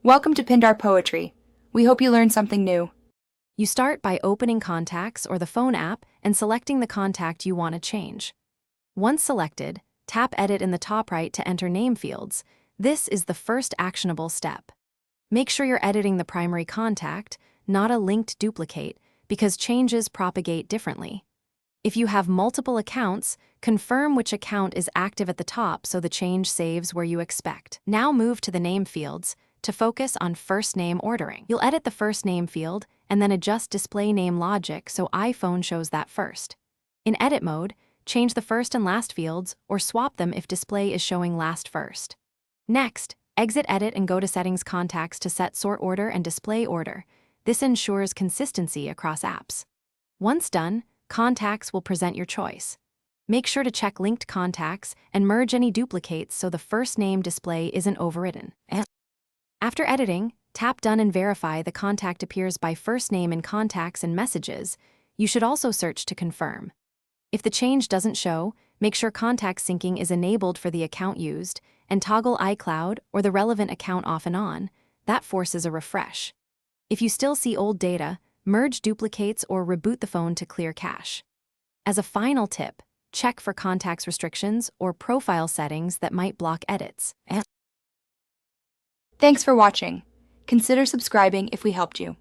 Welcome to Pindar Poetry. We hope you learned something new. You start by opening Contacts or the phone app and selecting the contact you want to change. Once selected, tap Edit in the top right to enter name fields. This is the first actionable step. Make sure you're editing the primary contact, not a linked duplicate, because changes propagate differently. If you have multiple accounts, confirm which account is active at the top so the change saves where you expect. Now move to the name fields to focus on first name ordering. You'll edit the first name field and then adjust display name logic so iPhone shows that first. In edit mode, change the first and last fields or swap them if display is showing last first. Next, exit edit and go to Settings Contacts to set sort order and display order. This ensures consistency across apps. Once done, Contacts will present your choice. Make sure to check linked contacts and merge any duplicates so the first name display isn't overridden. After editing, tap Done and verify the contact appears by first name in Contacts and Messages. You should also search to confirm. If the change doesn't show, make sure contact syncing is enabled for the account used and toggle iCloud or the relevant account off and on. That forces a refresh. If you still see old data, merge duplicates or reboot the phone to clear cache. As a final tip, check for contacts restrictions or profile settings that might block edits. Thanks for watching. Consider subscribing if we helped you.